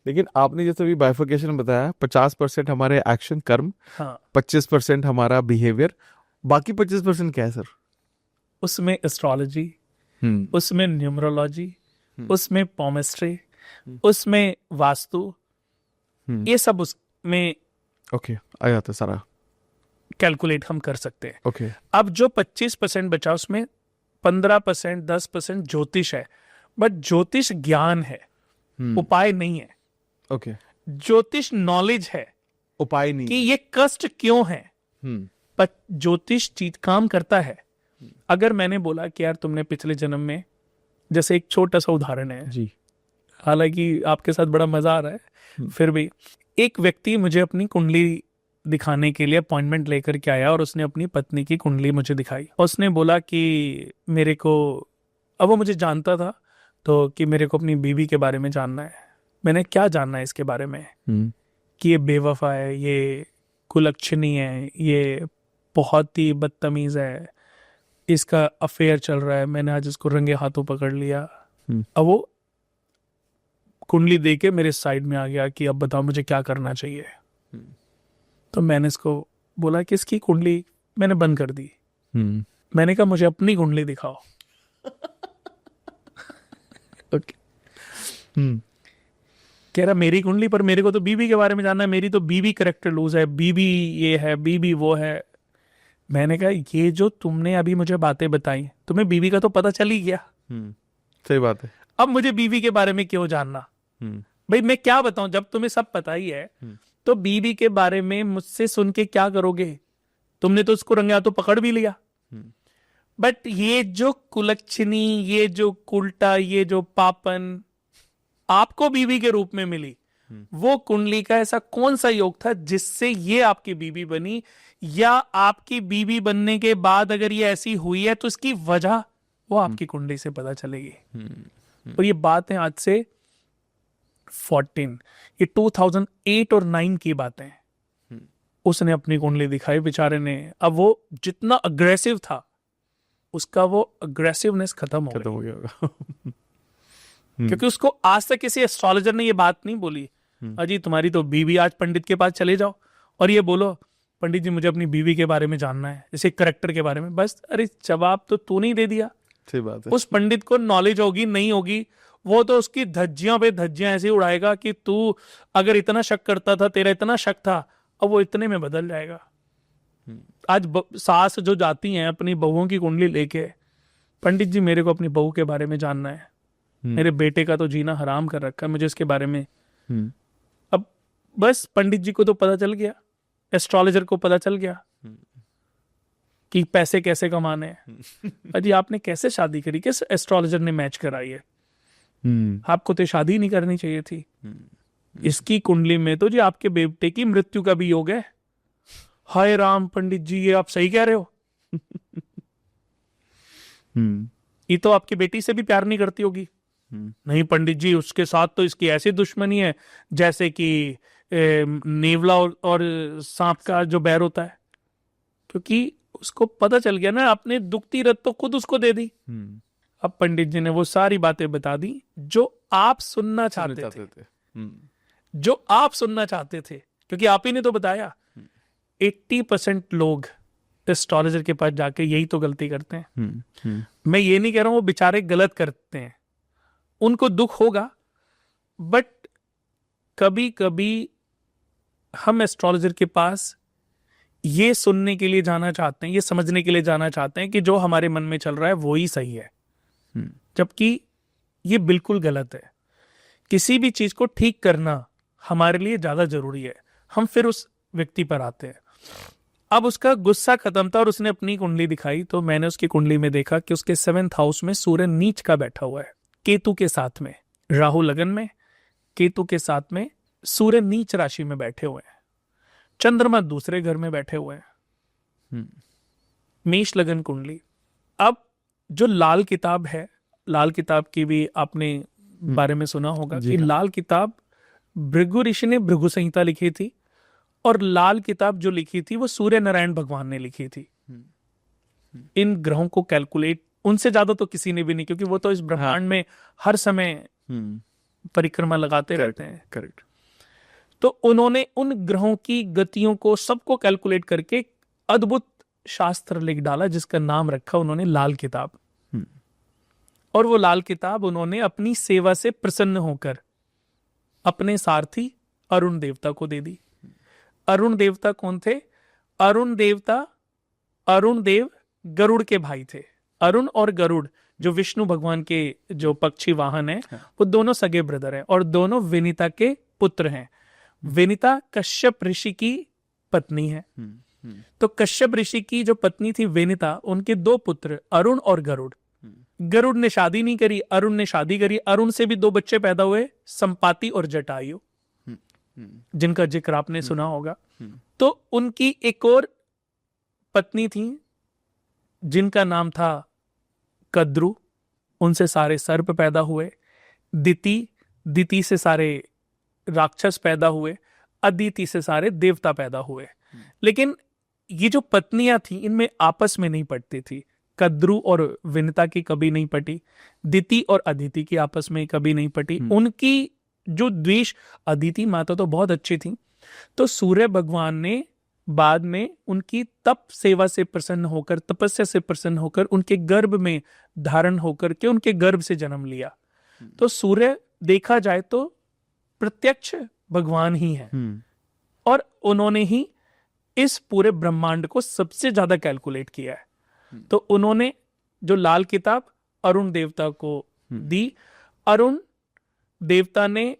लेकिन आपने जैसे अभी बाइफर्केशन बताया, 50% हमारे एक्शन कर्म, हाँ, 25% हमारा बिहेवियर, बाकी 25% क्या है सर? उसमें एस्ट्रोलॉजी, हम्म। उसमें न्यूमरोलॉजी, हम्म। उसमें पॉमिस्ट्री, हम्म। उसमें वास्तु, हम्म। ये सब उसमें ओके, आ जाता है सारा। कैलकुलेट हम कर सकते हैं। ओके। अब जो 25% बचा उसमें 15%, 10% ज्योतिष है, बट ज्योतिष ज्ञान है, हम्म। उपाय नहीं है। ओके। ज्योतिष नॉलेज है उपाय नहीं कि है। ये कष्ट क्यों है। हम्म। पर ज्योतिष चीज काम करता है। अगर मैंने बोला कि यार तुमने पिछले जन्म में, जैसे एक छोटा सा उदाहरण है, जी। हालांकि आपके साथ बड़ा मजा आ रहा है, हम्म। फिर भी, एक व्यक्ति मुझे अपनी कुंडली दिखाने के लिए अपॉइंटमेंट लेकर के आया और उसने अपनी पत्नी की कुंडली मुझे दिखाई। उसने बोला कि मेरे को, अब वो मुझे जानता था, तो कि मेरे को अपनी बीवी के बारे में जानना है। मैंने क्या जानना है इसके बारे में, हम्म। कि ये बेवफा है, ये कुलक्षणी है, ये बहुत ही बदतमीज है, इसका अफेयर चल रहा है। मैंने आज इसको रंगे हाथों पकड़ लिया। हम्म। अब वो कुंडली दे के मेरे साइड में आ गया कि अब बताओ मुझे क्या करना चाहिए। हम्म। तो मैंने इसको बोला कि इसकी कुंडली मैंने बंद कर दी। हम्म। मैंने कहा मुझे अपनी कुंडली दिखाओ। ओके। हम्म। कह रहा मेरी कुंडली, पर मेरे को तो बीबी के बारे में जानना है, मेरी तो बीबी करेक्टर लूज है, बीबी ये है, बीबी वो है। मैंने कहा ये जो तुमने अभी मुझे बातें बताई, तुम्हें बीबी का तो पता चल ही गया, हम्म। सही बात है। अब मुझे बीबी के बारे में क्यों जानना। हम्म। भाई मैं क्या बताऊं, जब तुम्हें सब पता ही है, हम्म। तो बीबी के बारे में मुझसे सुन के क्या करोगे। तुमने तो उसको रंगे हाथों पकड़ भी लिया। हम्म। बट ये जो कुलक्षणी, ये जो उल्टा, ये जो पापन आपको बीवी के रूप में मिली, हम्म। वो कुंडली का ऐसा कौन सा योग था जिससे ये आपकी बीवी बनी, या आपकी बीवी बनने के बाद अगर ये ऐसी हुई है तो इसकी वजह वो हम्म। आपकी कुंडली से पता चलेगी। हम्म। हम्म। और ये बात है आज से 14, ये 2008 और 9 की बातें हैं। हम्म। उसने अपनी कुंडली दिखाई बेचारे ने। अब वो जितना अग्रेसिव था, उसका वो अग्रेसिवनेस खत्म हो खत्म गई, हो गया होगा। हम्म। क्योंकि उसको आज तक किसी एस्ट्रोलॉजर ने ये बात नहीं बोली, हम्म। अजी तुम्हारी तो बीवी, आज पंडित के पास चले जाओ और ये बोलो पंडित जी मुझे अपनी बीवी के बारे में जानना है, जैसे करेक्टर के बारे में। बस अरे जवाब तो तूने ही दे दिया। सही बात है। उस पंडित को नॉलेज होगी नहीं होगी, वो तो उसकी धज्जियां पे धज्जियां ऐसे उड़ाएगा कि तू अगर इतना शक करता था, तेरा इतना शक था, अब वो इतने में बदल जाएगा। हम्म। आज सास जो जाती हैं अपनी बहुओं की कुंडली लेके, पंडित जी मेरे को अपनी बहू के बारे में जानना है, हम्म। मेरे बेटे का तो जीना हराम कर रखा है, मुझे इसके बारे में। हम्म। अब बस पंडित जी को तो पता चल गया, एस्ट्रोलॉजर को पता चल गया हम्म। कि पैसे कैसे कमाने हैं। हम्म। अजी आपने कैसे शादी करी, किस एस्ट्रोलॉजर ने मैच कराई है, हम्म। आपको तो शादी ही नहीं करनी चाहिए थी। हम्म। इसकी कुंडली में तो जी आपके बेटे की मृत्यु का भी योग है। हाय राम पंडित जी, ये आप सही कह रहे हो, हम्म। ये तो आपकी बेटी से भी प्यार नहीं करती होगी। हम्म। नहीं पंडित जी, उसके साथ तो इसकी ऐसी दुश्मनी है जैसे कि नेवला और सांप का जो बैर होता है। क्योंकि उसको पता चल गया ना, आपने दुखती रत तो खुद उसको दे दी। हम्म। अब पंडित जी ने वो सारी बातें बता दी जो आप सुनना सुनना चाहते थे, चाहते थे। हम्म। जो आप सुनना चाहते थे, क्योंकि आप ही ने तो बताया। 80% लोग एस्ट्रोलॉजर के पास जाके यही तो गलती करते हैं। हम्म। हम्म। मैं ये नहीं कह रहा हूं वो बेचारे गलत करते हैं, उनको दुख होगा, बट कभी कभी हम एस्ट्रोलॉजर के पास ये सुनने के लिए जाना चाहते हैं, ये समझने के लिए जाना चाहते हैं कि जो हमारे मन में चल रहा है वो ही सही है, हम्म। जबकि ये बिल्कुल गलत है। किसी भी चीज को ठीक करना हमारे लिए ज्यादा जरूरी है। हम फिर उस व्यक्ति पर आते हैं। अब उसका गुस्सा खत्म था और उसने अपनी कुंडली दिखाई, तो मैंने उसकी कुंडली में देखा कि उसके 7th हाउस में सूर्य नीच का बैठा हुआ है, केतु के साथ में, राहु लगन में, केतु के साथ में सूर्य नीच राशि में बैठे हुए हैं, चंद्रमा दूसरे घर में बैठे हुए हैं, हम्म। मेष लगन कुंडली। अब जो लाल किताब है, लाल किताब की भी आपने बारे में सुना होगा जी कि हाँ। लाल किताब भृगु ऋषि ने भृगु संहिता लिखी थी, और लाल किताब जो लिखी थी वो सूर्य नारायण भगवान ने लिखी थी। हम्म। हम्म। इन ग्रहों को कैलकुलेट उनसे ज्यादा तो किसी ने भी नहीं, क्योंकि वो तो इस हाँ। ब्रह्मांड में हर समय हम्म। परिक्रमा लगाते रहते हैं। करेक्ट। तो उन्होंने उन ग्रहों की गतियों को सबको कैलकुलेट करके अद्भुत शास्त्र लिख डाला, जिसका नाम रखा उन्होंने लाल किताब। और वो लाल किताब उन्होंने अपनी सेवा से प्रसन्न होकर अपने सारथी अरुण देवता को दे दी। अरुण देवता कौन थे? अरुण देव गरुड़ के भाई थे। अरुण और गरुड़ जो विष्णु भगवान के जो पक्षी वाहन है, वो दोनों सगे ब्रदर हैं और दोनों विनीता के पुत्र हैं। विनीता कश्यप ऋषि की पत्नी है। तो कश्यप ऋषि की जो पत्नी थी विनीता, उनके दो पुत्र अरुण और गरुड़। गरुड़ ने शादी नहीं करी, अरुण ने शादी करी। अरुण से भी दो बच्चे पैदा हुए, संपाति और जटायु, जिनका जिक्र आपने सुना होगा। तो उनकी एक और पत्नी थी जिनका नाम था कद्रु, उनसे सारे सर्प पैदा हुए। दिति से सारे राक्षस पैदा हुए। अदिति से सारे देवता पैदा हुए। लेकिन ये जो पत्नियां थी, इनमें आपस में नहीं पटती थी। कद्रु और विनीता की कभी नहीं पटी, दिति और अदिति की आपस में कभी नहीं पटी। उनकी जो द्वेष, अदिति माता तो बहुत अच्छी थी, तो सूर्य भगवान ने बाद में उनकी तप सेवा से प्रसन्न होकर, तपस्या से प्रसन्न होकर, उनके गर्भ में धारण होकर के उनके गर्भ से जन्म लिया। तो सूर्य देखा जाए तो प्रत्यक्ष भगवान ही है, और उन्होंने ही इस पूरे ब्रह्मांड को सबसे ज्यादा कैलकुलेट किया है। तो उन्होंने जो लाल किताब अरुण देवता को दी, अरुण देवता ने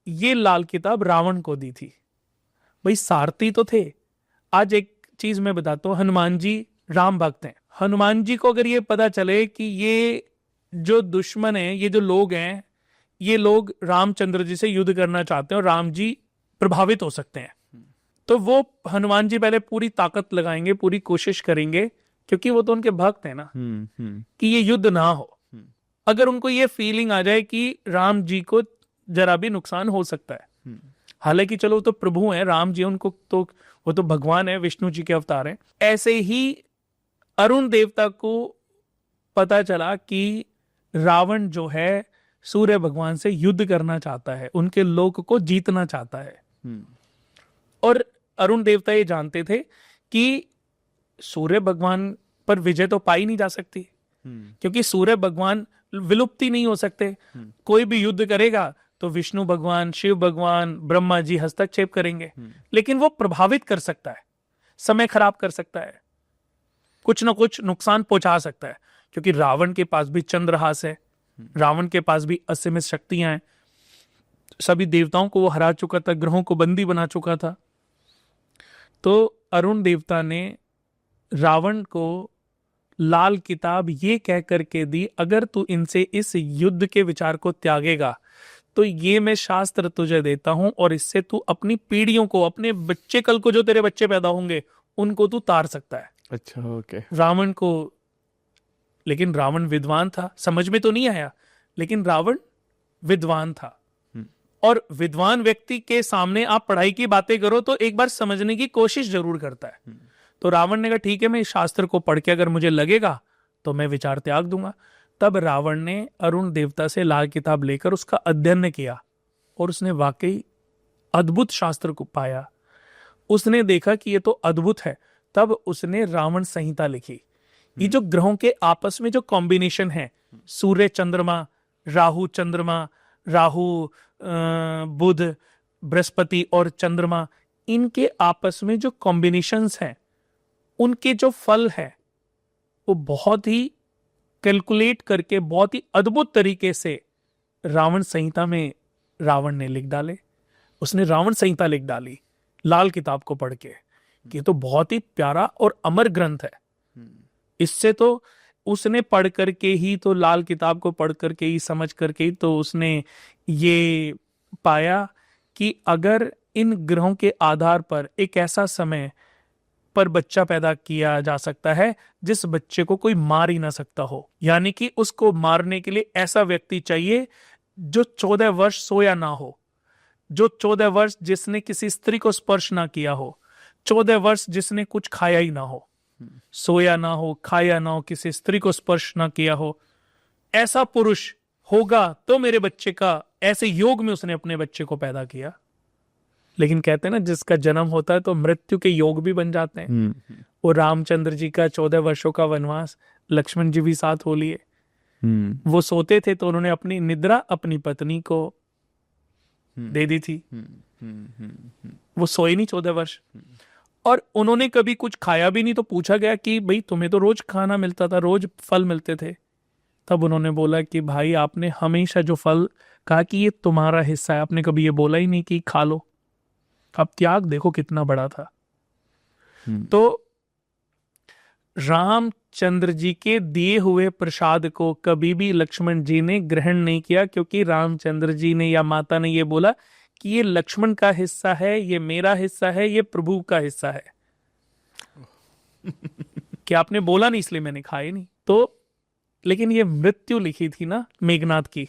ये लाल किताब रावण को दी थी। भाई सारथी तो थे। आज एक चीज मैं बताता हूं, हनुमान जी राम भक्त हैं। हनुमान जी को अगर ये पता चले कि ये जो दुश्मन है, ये जो लोग हैं, ये लोग रामचंद्र जी से युद्ध करना चाहते हैं और राम जी प्रभावित हो सकते हैं, तो वो हनुमान जी पहले पूरी ताकत लगाएंगे, पूरी कोशिश करेंगे, क्योंकि वो तो उनके भक्त हैं ना, कि ये युद्ध ना हो। अगर उनको ये फीलिंग आ जाए कि राम जी को जरा भी नुकसान हो सकता है, हालांकि चलो वो तो प्रभु हैं, राम जी उनको तो, वो तो भगवान है, विष्णु जी के अवतार हैं। ऐसे ही अरुण देवता को पता चला कि रावण जो है सूर्य भगवान से युद्ध करना चाहता है, उनके लोक को जीतना चाहता है। और अरुण देवता ये जानते थे कि सूर्य भगवान पर विजय तो पाई नहीं जा सकती, क्योंकि सूर्य भगवान विलुप्ति नहीं हो सकते। कोई भी युद्ध करेगा तो विष्णु भगवान, शिव भगवान, ब्रह्मा जी हस्तक्षेप करेंगे, लेकिन वो प्रभावित कर सकता है, समय खराब कर सकता है, कुछ ना कुछ नुकसान पहुंचा सकता है, क्योंकि रावण के पास भी चंद्रहास है, रावण के पास भी असीमित शक्तियां हैं, सभी देवताओं को वो हरा चुका था, ग्रहों को बंदी बना चुका था। तो अरुण देवता ने रावण को लाल किताब ये कह करके दी, अगर तू इनसे इस युद्ध के विचार को त्यागेगा तो ये मैं शास्त्र तुझे देता हूं, और इससे तू अपनी पीढ़ियों को, अपने बच्चे, कल को जो तेरे बच्चे पैदा होंगे उनको तू तार सकता है। अच्छा, ओके। रावण को, लेकिन रावण विद्वान था, समझ में तो नहीं आया, लेकिन रावण विद्वान था। और विद्वान व्यक्ति के सामने आप पढ़ाई की बातें करो तो एक बार समझने की कोशिश जरूर करता है। तो रावण ने कहा ठीक है, मैं इस शास्त्र को पढ़ के अगर मुझे लगेगा तो मैं विचार त्याग दूंगा। तब रावण ने अरुण देवता से लाल किताब लेकर उसका अध्ययन किया, और उसने वाकई अद्भुत शास्त्र को पाया। उसने देखा कि ये तो अद्भुत है, तब उसने रावण संहिता लिखी। ये जो ग्रहों के आपस में जो कॉम्बिनेशन है, सूर्य चंद्रमा, राहु चंद्रमा, राहु बुध, बृहस्पति और चंद्रमा, इनके आपस में जो कॉम्बिनेशंस हैं, उनके जो फल है वो बहुत ही कैलकुलेट करके, बहुत ही अद्भुत तरीके से रावण संहिता में रावण ने लिख डाले। उसने रावण संहिता लिख डाली लाल किताब को पढ़ के, कि तो बहुत ही प्यारा और अमर ग्रंथ है। इससे तो उसने पढ़ करके ही, तो लाल किताब को पढ़ करके ही, समझ करके ही तो उसने ये पाया कि अगर इन ग्रहों के आधार पर एक ऐसा समय पर बच्चा पैदा किया जा सकता है जिस बच्चे को कोई मार ही ना सकता हो, यानी कि उसको मारने के लिए ऐसा व्यक्ति चाहिए जो 14 वर्ष सोया ना हो, जो 14 वर्ष जिसने किसी स्त्री को स्पर्श ना किया हो, 14 वर्ष जिसने कुछ खाया ही ना हो, सोया ना हो, खाया ना हो, किसी स्त्री को स्पर्श ना किया हो, ऐसा पुरुष होगा तो मेरे बच्चे का, ऐसे योग में उसने अपने बच्चे को पैदा किया। लेकिन कहते हैं ना, जिसका जन्म होता है तो मृत्यु के योग भी बन जाते हैं। वो रामचंद्र जी का 14 वर्षों का वनवास, लक्ष्मण जी भी साथ हो लिए। वो सोते थे तो उन्होंने अपनी निद्रा अपनी पत्नी को दे दी थी। वो सोए नहीं 14 वर्ष, और उन्होंने कभी कुछ खाया भी नहीं। तो पूछा गया कि भाई तुम्हें तो रोज खाना मिलता था, रोज फल मिलते थे। तब उन्होंने बोला कि भाई आपने हमेशा जो फल कहा कि ये तुम्हारा हिस्सा है, आपने कभी ये बोला ही नहीं कि खा लो। अब त्याग देखो कितना बड़ा था। तो रामचंद्र जी के दिए हुए प्रसाद को कभी भी लक्ष्मण जी ने ग्रहण नहीं किया, क्योंकि रामचंद्र जी ने या माता ने ये बोला कि ये लक्ष्मण का हिस्सा है, ये मेरा हिस्सा है, ये प्रभु का हिस्सा है। कि आपने बोला नहीं इसलिए मैंने खाए नहीं। तो लेकिन ये मृत्यु लिखी थी ना मेघनाथ की,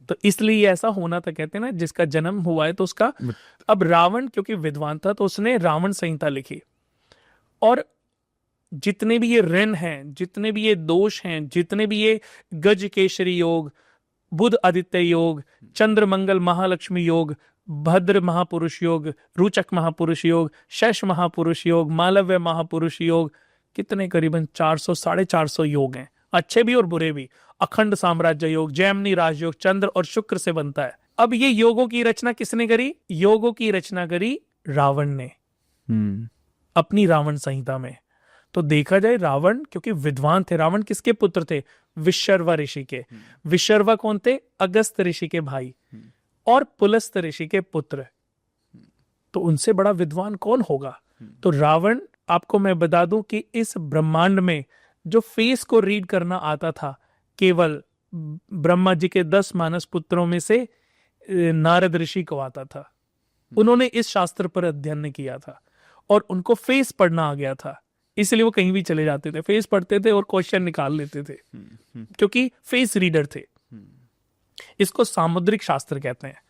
तो इसलिए ऐसा होना था। कहते हैं ना, जिसका जन्म हुआ है तो उसका। अब रावण क्योंकि विद्वान था तो उसने रावण संहिता लिखी, और जितने भी ये ऋण हैं, जितने भी ये दोष हैं, जितने भी ये गज केशरी योग, बुध आदित्य योग, चंद्र मंगल महालक्ष्मी योग, भद्र महापुरुष योग, रुचक महापुरुष योग, शश महापुरुष योग, मालव्य महापुरुष योग, कितने करीबन 400 450 योग हैं, अच्छे भी और बुरे भी। अखंड साम्राज्य योग, जैमिनी राजयोग, चंद्र और शुक्र से बनता है। अब ये योगों की रचना किसने करी? योगों की रचना करी रावण ने अपनी रावण संहिता में। तो देखा जाए रावण क्योंकि विद्वान थे। रावण किसके पुत्र थे? विशर्वा ऋषि के। विशर्वा कौन थे? अगस्त ऋषि के भाई और पुलस्त ऋषि के पुत्र। तो उनसे बड़ा विद्वान कौन होगा? तो रावण, आपको मैं बता दूं कि इस ब्रह्मांड में जो फेस को रीड करना आता था केवल ब्रह्मा जी के 10 मानस पुत्रों में से नारद ऋषि को आता था। उन्होंने इस शास्त्र पर अध्ययन किया था और उनको फेस पढ़ना आ गया था, इसलिए वो कहीं भी चले जाते थे, फेस पढ़ते थे और क्वेश्चन निकाल लेते थे, क्योंकि फेस रीडर थे। इसको सामुद्रिक शास्त्र कहते हैं।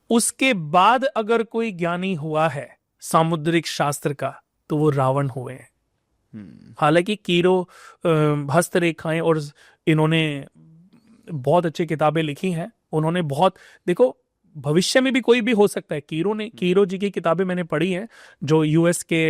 उसके बाद अगर कोई ज्ञानी हुआ है सामुद्रिक शास्त्र का तो वो रावण हुए हैं। हालांकि कीरो हस्तरेखाएं और इन्होंने बहुत अच्छी किताबें लिखी हैं। उन्होंने बहुत, देखो भविष्य में भी कोई भी हो सकता है। कीरो जी की किताबें मैंने पढ़ी हैं, जो यूएस के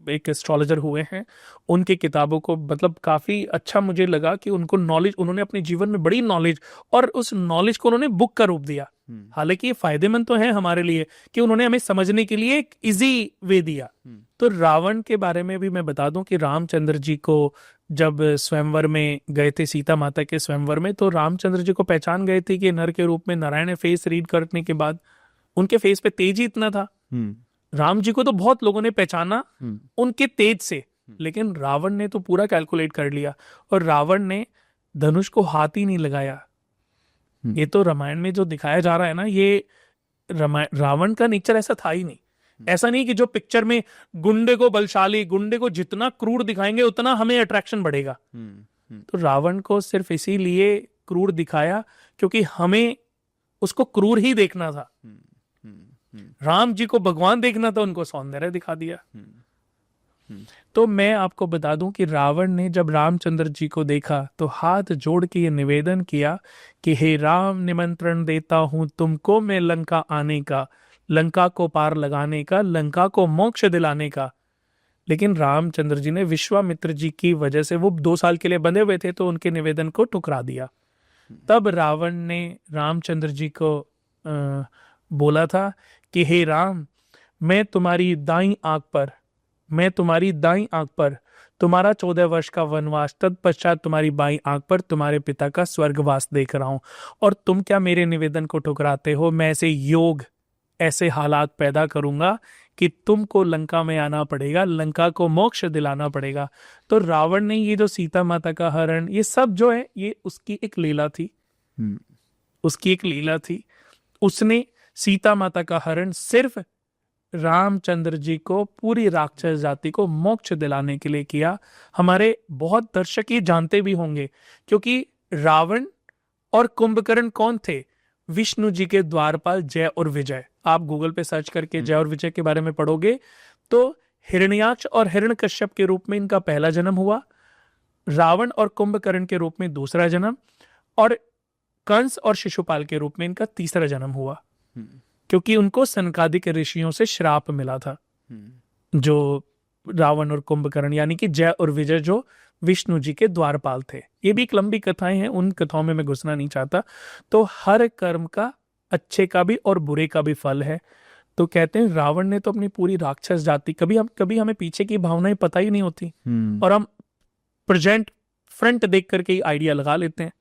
एक एस्ट्रोलॉजर हुए हैं। उनकी किताबों को मतलब काफी अच्छा मुझे लगा कि उनको नॉलेज, उन्होंने अपने जीवन में बड़ी नॉलेज, और उस नॉलेज को उन्होंने बुक का रूप दिया। हालांकि ये फायदेमंद तो है हमारे लिए कि उन्होंने हमें समझने के लिए एक इजी वे दिया। तो रावण के बारे में भी मैं बता दूं कि रामचंद्र जी को जब स्वयंवर में गए थे, सीता माता के स्वयंवर में, तो रामचंद्र जी को पहचान गए थे कि नर के रूप में नारायण है। फेस रीड करने के बाद उनके फेस पे तेज ही इतना था। राम जी को तो बहुत लोगों ने पहचाना उनके तेज से, लेकिन रावण ने तो पूरा कैलकुलेट कर लिया, और रावण ने धनुष को हाथ ही नहीं लगाया। ये तो रामायण में जो दिखाया जा रहा है ना, ये रावण का नेचर ऐसा था ही नहीं। ऐसा नहीं कि जो पिक्चर में गुंडे को बलशाली, गुंडे को जितना क्रूर दिखाएंगे उतना हमें अट्रैक्शन बढ़ेगा। तो रावण को सिर्फ इसीलिए क्रूर दिखाया क्योंकि हमें उसको क्रूर ही देखना था। राम जी को भगवान देखना था, उनको सौंदर्य दिखा दिया। तो मैं आपको बता दूं कि रावण ने जब रामचंद्र जी को देखा तो हाथ जोड़ के ये निवेदन किया कि हे राम, निमंत्रण देता हूं तुमको मैं लंका आने का, लंका को पार लगाने का, लंका को मोक्ष दिलाने का। लेकिन रामचंद्र जी ने विश्वामित्र जी की वजह से, वो 2 साल के लिए बंधे हुए थे, तो उनके निवेदन को ठुकरा दिया। तब रावण ने रामचंद्र जी को बोला था कि हे राम, मैं तुम्हारी दाईं आंख पर तुम्हारा 14 वर्ष का वनवास, तत्पश्चात तुम्हारी बाईं आंख पर तुम्हारे पिता का स्वर्गवास देख रहा हूं, और तुम क्या मेरे निवेदन को ठुकराते हो? मैं ऐसे योग, ऐसे हालात पैदा करूंगा कि तुमको लंका में आना पड़ेगा, लंका को मोक्ष दिलाना पड़ेगा। तो रावण ने ये जो सीता माता का हरण, ये सब जो है, ये उसकी एक लीला थी। उसकी एक लीला थी। उसने सीता माता का हरण सिर्फ रामचंद्र जी को, पूरी राक्षस जाति को मोक्ष दिलाने के लिए किया। हमारे बहुत दर्शक ये जानते भी होंगे, क्योंकि रावण और कुंभकर्ण कौन थे? विष्णु जी के द्वारपाल जय और विजय। आप गूगल पे सर्च करके जय और विजय के बारे में पढ़ोगे तो हिरण्याक्ष और हिरण्यकश्यप के रूप में इनका पहला जन्म हुआ, रावण और कुंभकर्ण के रूप में दूसरा जन्म, और कंस और शिशुपाल के रूप में इनका तीसरा जन्म हुआ, क्योंकि उनको सनकादिक ऋषियों से श्राप मिला था। जो रावण और कुंभकर्ण यानी कि जय और विजय जो विष्णु जी के द्वारपाल थे। ये भी एक लंबी कथाएं हैं, उन कथाओं में मैं घुसना नहीं चाहता। तो हर कर्म का अच्छे का भी और बुरे का भी फल है। तो कहते हैं रावण ने तो अपनी पूरी राक्षस जाति, कभी हमें पीछे की भावनाएं पता ही नहीं होती और हम प्रेजेंट फ्रंट देख करके ही आइडिया लगा लेते हैं।